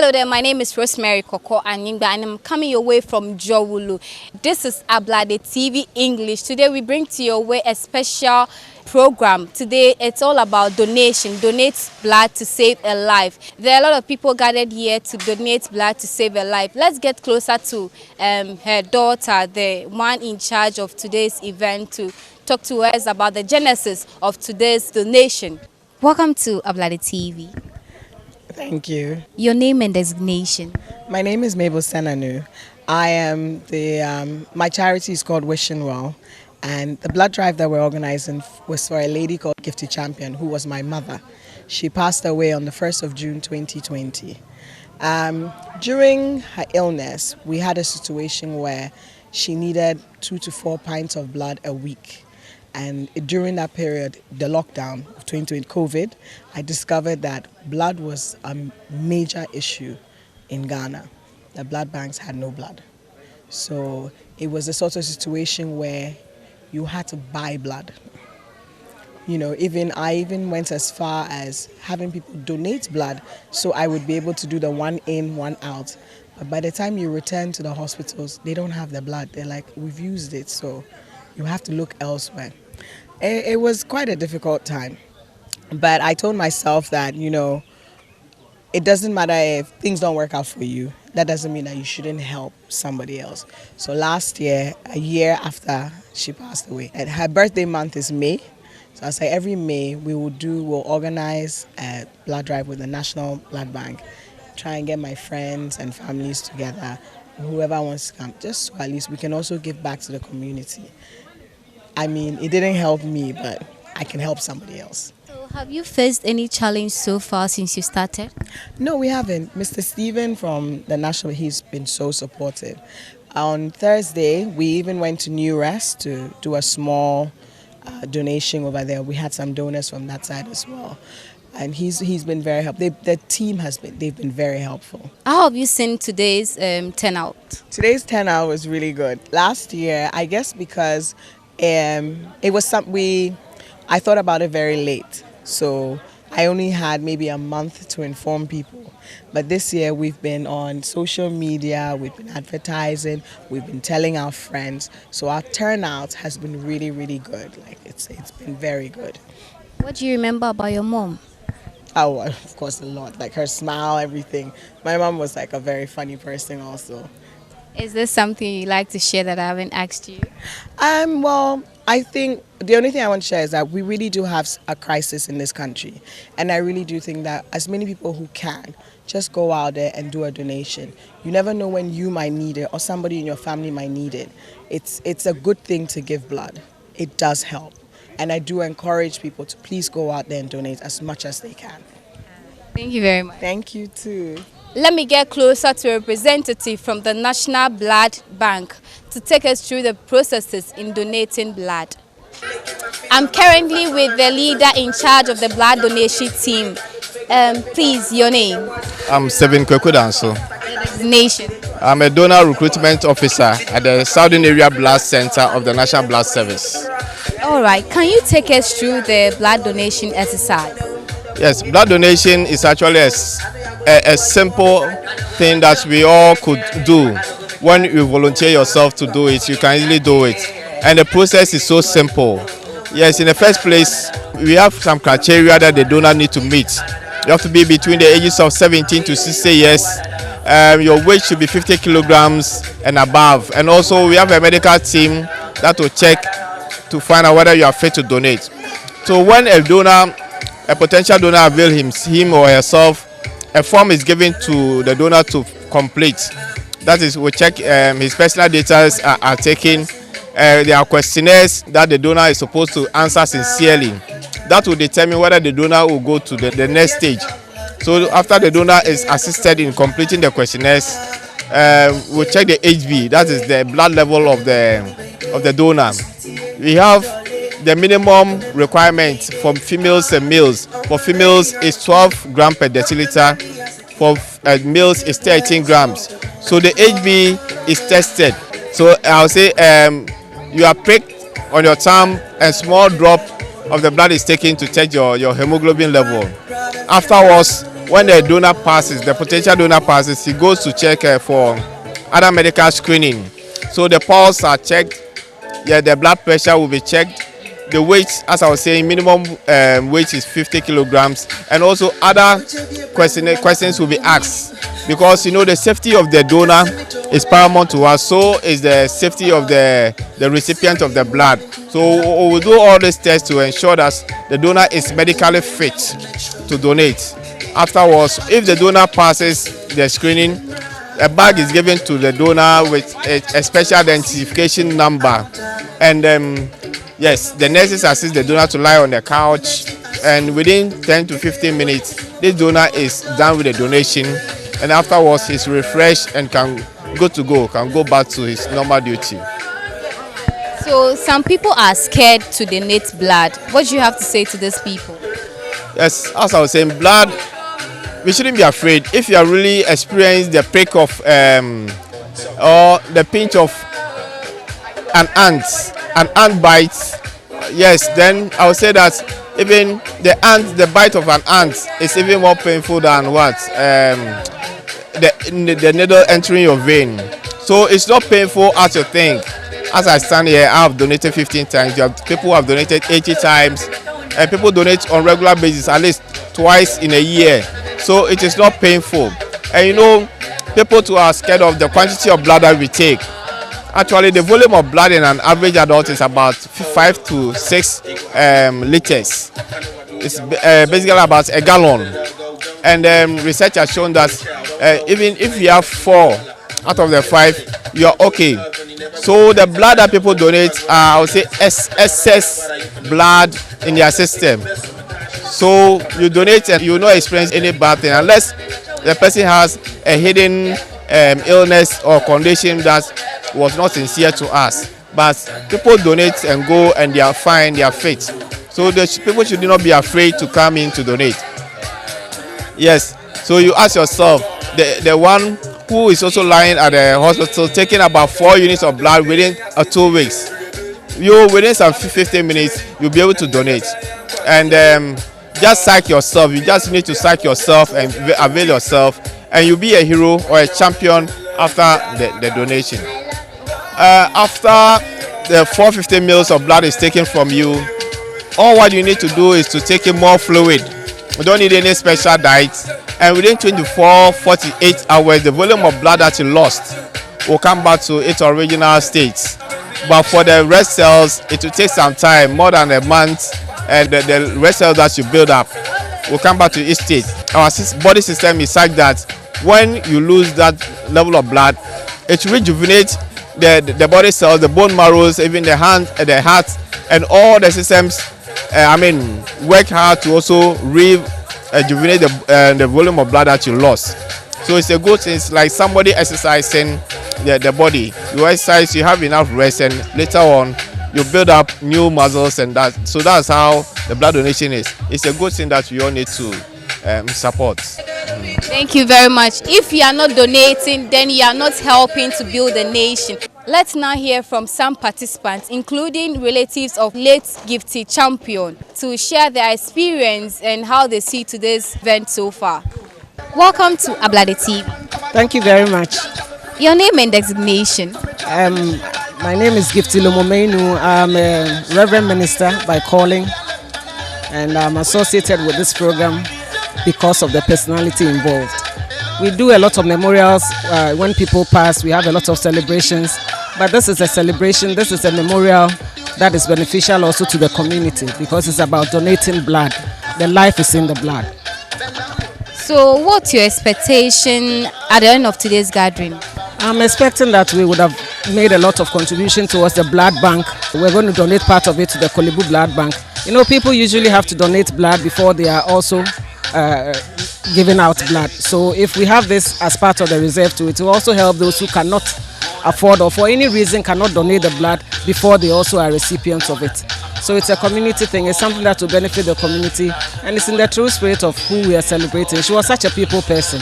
Hello there, my name is Rosemary Koko Anyingba and I'm coming your way from Jowulu. This is Ablade TV English. Today we bring to your way a special program. Today it's all about donation. Donate blood to save a life. There are a lot of people gathered here to donate blood to save a life. Let's get closer to her daughter, the one in charge of today's event, to talk to us about the genesis of today's donation. Welcome to Ablade TV. Thank you. Your name and designation? My name is Mabel Senanu. I am my charity is called Wishing Well, and the blood drive that we're organizing was for a lady called GIFTY Champion, who was my mother. She passed away on the 1st of June 2020. During her illness, we had a situation where she needed 2 to 4 pints of blood a week. And during that period, the lockdown of 2020, COVID, I discovered that blood was a major issue in Ghana. The blood banks had no blood. So it was a sort of situation where you had to buy blood. You know, I even went as far as having people donate blood so I would be able to do the 1 in, 1 out. But by the time you return to the hospitals, they don't have the blood. They're like, we've used it, so you have to look elsewhere. It was quite a difficult time, but I told myself that, you know, it doesn't matter if things don't work out for you. That doesn't mean that you shouldn't help somebody else. So last year, a year after she passed away, and her birthday month is May. So I say every May we'll organize a blood drive with the National Blood Bank, try and get my friends and families together, whoever wants to come, just so at least we can also give back to the community. I mean, it didn't help me, but I can help somebody else. So have you faced any challenge so far since you started? No, we haven't. Mr. Stephen from the National, he's been so supportive. On Thursday, we even went to New Rest to do a small donation over there. We had some donors from that side as well. And he's been very helpful. The team they've been very helpful. How have you seen today's turnout? Today's turnout was really good. Last year, I guess because it was I thought about it very late, so I only had maybe a month to inform people. But this year we've been on social media, we've been advertising, we've been telling our friends. So our turnout has been really, really good. Like it's been very good. What do you remember about your mom? Oh, of course, a lot. Like her smile, everything. My mom was like a very funny person also. Is there something you'd like to share that I haven't asked you? Well, I think the only thing I want to share is that we really do have a crisis in this country. And I really do think that as many people who can, just go out there and do a donation. You never know when you might need it or somebody in your family might need it. It's a good thing to give blood. It does help. And I do encourage people to please go out there and donate as much as they can. Thank you very much. Thank you too. Let me get closer to a representative from the National Blood Bank to take us through the processes in donating blood. I'm currently with the leader in charge of the blood donation team. Please, your name? I'm Sevin Kwekudanso. Designation? I'm a donor recruitment officer at the Southern Area Blood Center of the National Blood Service. All right, can you take us through the blood donation exercise? Yes, blood donation is actually a simple thing that we all could do. When you volunteer yourself to do it, you can easily do it. And the process is so simple. Yes, in the first place, we have some criteria that the donor need to meet. You have to be between the ages of 17 to 60 years. Your weight should be 50 kilograms and above. And also, we have a medical team that will check to find out whether you are fit to donate. So when a potential donor avails him or herself, a form is given to the donor to complete. That is, we check his personal data are taken. There are questionnaires that the donor is supposed to answer sincerely. That will determine whether the donor will go to the next stage. So after the donor is assisted in completing the questionnaires, we'll check the HB, that is the blood level of the donor. We have the minimum requirement for females and males. For females, it's 12 grams per deciliter. For males, it's 13 grams. So the HB is tested. So I'll say you are pricked on your thumb, and small drop of the blood is taken to check your hemoglobin level. Afterwards, when the donor passes, the potential donor passes, he goes to check for other medical screening. So the pulse are checked, yeah, the blood pressure will be checked. The weight, as I was saying, minimum weight is 50 kilograms, and also other questions will be asked, because the safety of the donor is paramount to us. So is the safety of the recipient of the blood. So we'll do all these tests to ensure that the donor is medically fit to donate. Afterwards, if the donor passes the screening, a bag is given to the donor with a special identification number, and yes, the nurses assist the donor to lie on the couch, and within 10 to 15 minutes, this donor is done with the donation, and afterwards he's refreshed and can go back to his normal duty. So some people are scared to donate blood. What do you have to say to these people? Yes, as I was saying, blood, we shouldn't be afraid. If you are really experiencing the prick of or the pinch of an ant bites, yes, then I would say that even the bite of an ant is even more painful than what the needle entering your vein. So it's not painful as you think. As I stand here, I have donated 15 times. People who have donated 80 times, and people donate on regular basis at least twice in a year. So it is not painful. And people too are scared of the quantity of blood that we take. Actually, the volume of blood in an average adult is about 5 to 6 liters. It's basically about a gallon. And research has shown that even if you have 4 out of the 5, you are okay. So the blood that people donate, I would say excess blood in their system. So you donate and you will not experience any bad thing unless the person has a hidden illness or condition that was not sincere to us. But people donate and go and they are fine, they are fit. So people should not be afraid to come in to donate. Yes, so you ask yourself, the one who is also lying at the hospital taking about 4 units of blood within 2 weeks, within some 15 minutes you'll be able to donate. And just psych yourself. You just need to psych yourself and avail yourself, and you'll be a hero or a champion after the donation. After the 450 ml of blood is taken from you, all what you need to do is to take in more fluid. You don't need any special diet, and within 24-48 hours the volume of blood that you lost will come back to its original state. But for the red cells, it will take some time, more than a month, and the red cells that you build up will come back to its state. Our body system is such that when you lose that level of blood, it rejuvenates the body cells, the bone marrows, even the hand, the heart, and all the systems. Work hard to also rejuvenate the volume of blood that you lost. So it's a good thing. It's like somebody exercising the body. You exercise, you have enough rest, and later on you build up new muscles, and so that's how the blood donation is. It's a good thing that we all need to support. Thank you very much. If you are not donating, then you are not helping to build a nation. Let's now hear from some participants, including relatives of late GIFTY champion, to share their experience and how they see today's event so far. Welcome to Ablade TV. Thank you very much. Your name and designation? My name is GIFTY Lomomenu. I'm a Reverend Minister by calling, and I'm associated with this program because of the personality involved. We do a lot of memorials when people pass. We have a lot of celebrations, but this is a celebration. This is a memorial that is beneficial also to the community because it's about donating blood. The life is in the blood. So what's your expectation at the end of today's gathering? I'm expecting that we would have made a lot of contribution towards the blood bank. We're going to donate part of it to the Kolebu Blood Bank. People usually have to donate blood before they are also giving out blood. So if we have this as part of the reserve to it will also help those who cannot afford or for any reason cannot donate the blood before they also are recipients of it. So it's a community thing. It's something that will benefit the community, and it's in the true spirit of who we are celebrating. She was such a people person.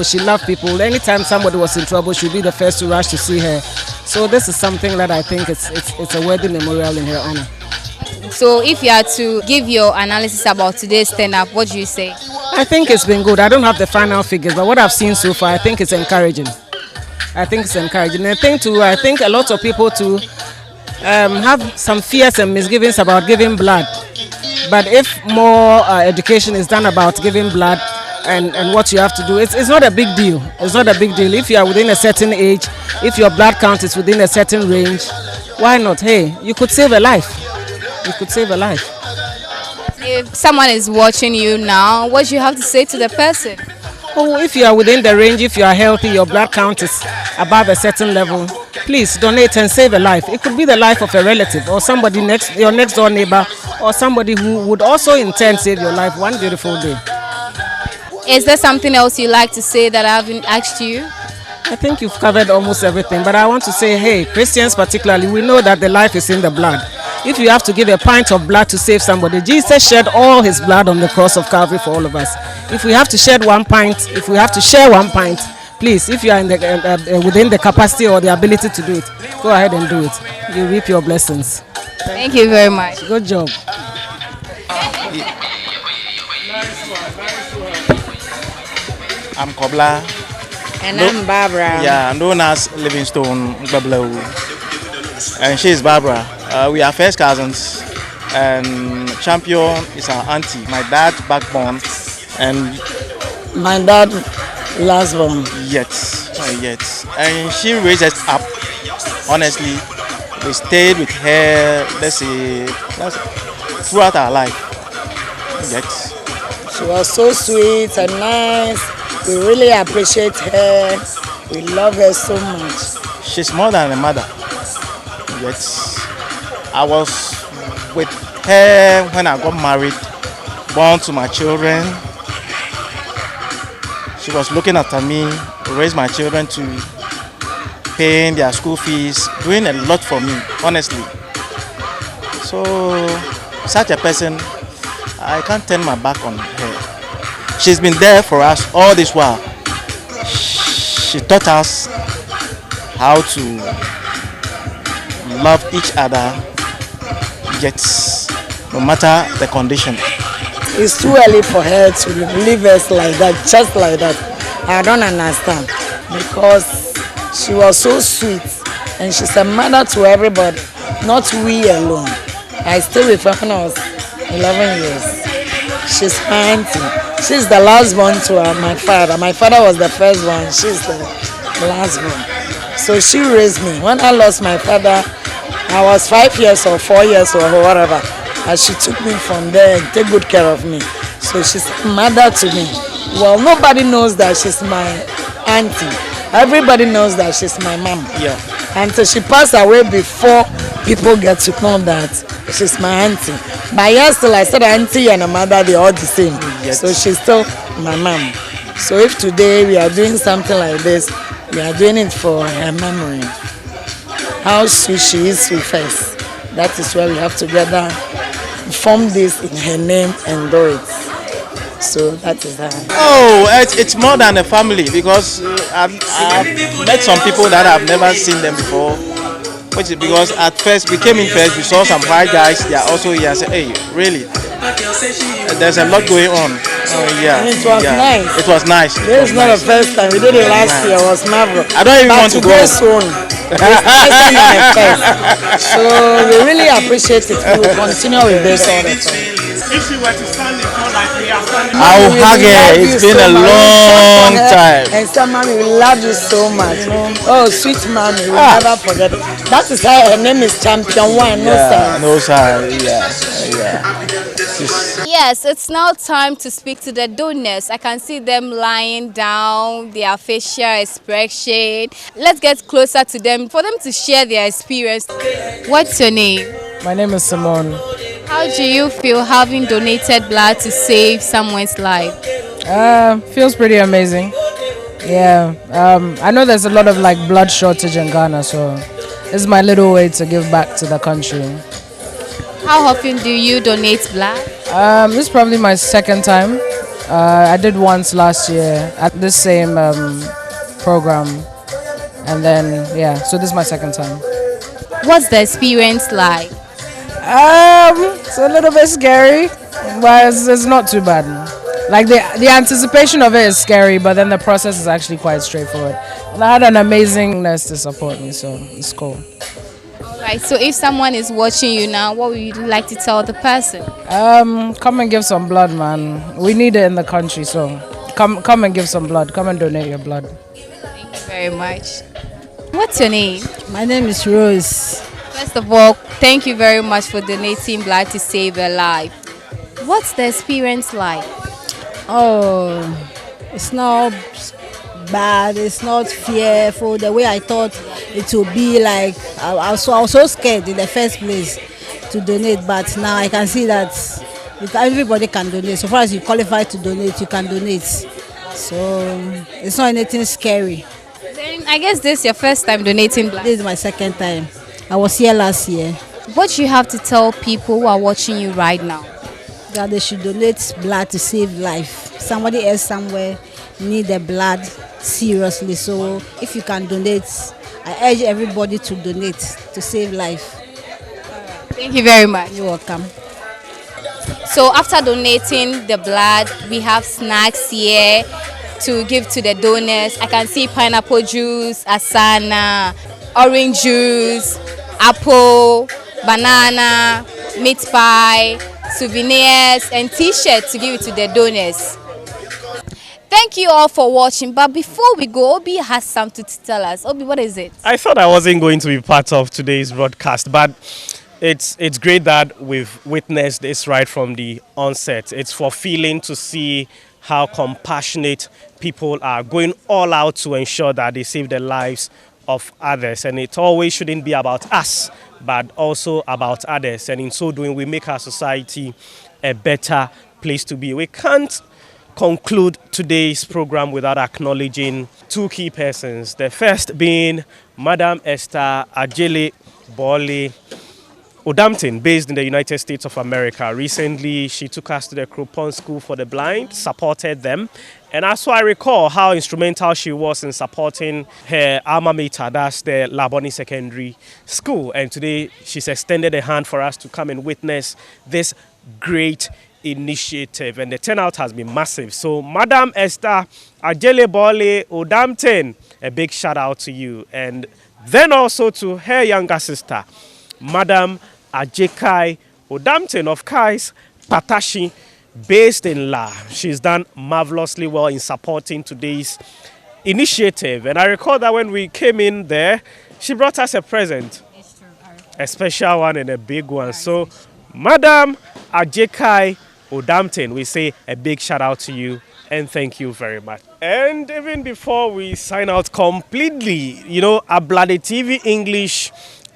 She loved people. Anytime somebody was in trouble, she'd be the first to rush to see her. So this is something that I think it's a worthy memorial in her honor. So if you had to give your analysis about today's stand-up, what do you say? I think it's been good. I don't have the final figures, but what I've seen so far, I think it's encouraging. And I think a lot of people too have some fears and misgivings about giving blood. But if more education is done about giving blood and what you have to do, it's not a big deal. It's not a big deal. If you are within a certain age, if your blood count is within a certain range, why not? Hey, you could save a life. You could save a life. If someone is watching you now, what do you have to say to the person? Oh, if you are within the range, if you are healthy, your blood count is above a certain level, please donate and save a life. It could be the life of a relative or somebody your next door neighbor, or somebody who would also intend to save your life one beautiful day. Is there something else you like to say that I haven't asked you? I think you've covered almost everything, but I want to say, hey, Christians particularly, we know that the life is in the blood. If you have to give a pint of blood to save somebody, Jesus shed all his blood on the cross of Calvary for all of us. If we have to shed one pint, if we have to share one pint, please, if you are in within the capacity or the ability to do it, go ahead and do it. You reap your blessings. Thank you very much. Good job. I'm Kobla. And I'm Barbara. Yeah, known as Livingstone Bablo. And she is Barbara. We are first cousins. And Champion is our auntie. My dad's backbone. And My dad, last born. yet. And she raised us up. Honestly, we stayed with her, throughout our life. Yet. She was so sweet and nice. We really appreciate her. We love her so much. She's more than a mother. Yet I was with her when I got married, born to my children. She was looking after me, raised my children to paying their school fees, doing a lot for me, honestly. So such a person, I can't turn my back on her. She's been there for us all this while. She taught us how to love each other, yet no matter the condition. It's too early for her to leave us like that, just like that. I don't understand. Because she was so sweet and she's a mother to everybody, not we alone. I stayed with her when I was 11 years. She's my auntie. She's the last born to my father. My father was the first one. She's the last born. So she raised me. When I lost my father, I was 5 years or 4 years or whatever. And she took me from there and take good care of me. So she's a mother to me. Well, nobody knows that she's my auntie. Everybody knows that she's my mom. Yeah. And so she passed away before people get to know that she's my auntie. But yes, still I said auntie and a mother, they're all the same. Yes. So she's still my mom. So if today we are doing something like this, we are doing it for her memory. How sweet she is with us. That is why we have together form this in her name and do it. So that is that. Oh, it's more than a family because I've met some people that I've never seen them before. Which is because at first we came in first, we saw some white guys. They are also here. I said, hey, really? There's a lot going on. Yeah. And it was nice. It was nice. This is not the first time. We did it last year. It was marvelous. I don't even want to go. Soon. So we really appreciate it. We will continue with this all the time. If she were to stand in front like we are standing, I'll hug her. It's been a long time. And so, mommy, we love you so much. Oh, sweet mommy, we'll never forget it. That is how her name is Champion One. No Yeah, sir. no sir. Yeah. Yes, it's now time to speak to the donors. I can see them lying down, their facial expression. Let's get closer to them for them to share their experience. What's your name? My name is Simone. How do you feel having donated blood to save someone's life? Feels pretty amazing. Yeah. I know there's a lot of blood shortage in Ghana, so this is my little way to give back to the country. How often do you donate blood? This is probably my second time. I did once last year at this same program, and then so this is my second time. What's the experience like? It's a little bit scary, but it's not too bad. Like the anticipation of it is scary, but then the process is actually quite straightforward. And I had an amazing nurse to support me, so it's cool. Right. So if someone is watching you now, what would you like to tell the person? Come and give some blood, man. We need it in the country, so come and give some blood. Come and donate your blood. Thank you very much. What's your name? My name is Rose. First of all, thank you very much for donating blood to save a life. What's the experience like? Oh, it's not bad. It's not fearful. The way I thought it would be, like I was so scared in the first place to donate, but now I can see that everybody can donate. So far as you qualify to donate, you can donate. So it's not anything scary. Then I guess this is your first time donating blood. This is my second time. I was here last year. What do you have to tell people who are watching you right now? That they should donate blood to save life. Somebody else somewhere need the blood seriously. So if you can donate, I urge everybody to donate to save life. Thank you very much. You're welcome. So after donating the blood, we have snacks here to give to the donors. I can see pineapple juice, asana, orange juice, apple, banana, meat pie, souvenirs and t-shirts to give it to the donors. Thank you all for watching, but before we go, Obi has something to tell us. Obi, what is it? I thought I wasn't going to be part of today's broadcast, but it's great that we've witnessed this right from the onset. It's fulfilling to see how compassionate people are going all out to ensure that they save the lives of others, and it always shouldn't be about us but also about others, and in so doing we make our society a better place to be. We can't conclude today's program without acknowledging two key persons. The first being Madam Esther Ajele Bole Odampton, based in the United States of America. Recently, she took us to the Cropon School for the Blind, supported them. And also I recall how instrumental she was in supporting her alma mater, that's the Laboni Secondary School. And today, she's extended a hand for us to come and witness this great initiative. And the turnout has been massive. So, Madam Esther Ajele Bole Odampton, a big shout out to you. And then also to her younger sister, Madam Ajekai Odampton of Kais Patashi, based in La. She's done marvelously well in supporting today's initiative. And I recall that when we came in there, she brought us a present, a special one and a big one. So, Madam Ajekai Odampton, we say a big shout out to you and thank you very much. And even before we sign out completely, you know, Ablade TV English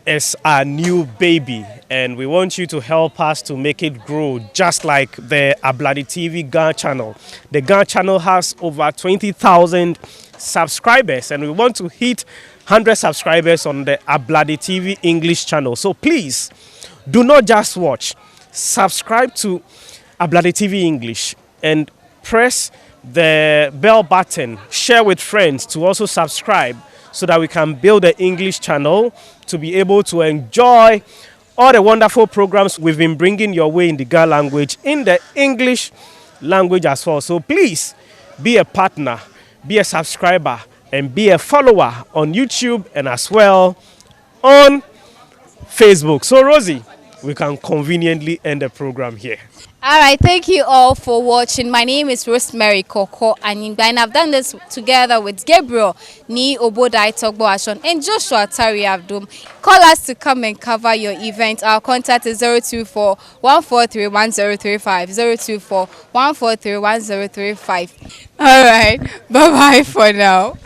is our new baby, and we want you to help us to make it grow just like the Ablade TV Ghana channel. The Ghana channel has over 20,000 subscribers, and we want to hit 100 subscribers on the Ablade TV English channel. So please, do not just watch. Subscribe to Ablade TV English and press the bell button. Share with friends to also subscribe, so that we can build the English channel to be able to enjoy all the wonderful programs we've been bringing your way in the Ghana language, in the English language as well. So please be a partner, be a subscriber, and be a follower on YouTube and as well on Facebook. So Rosie, we can conveniently end the program here. All right, thank you all for watching. My name is Rosemary Koko Anyingba, and I've done this together with Gabriel Ni Obodai Togboashon and Joshua Tari Abdum. Call us to come and cover your event. Our contact is 024 143 1035. 024 143 1035. All right, bye bye for now.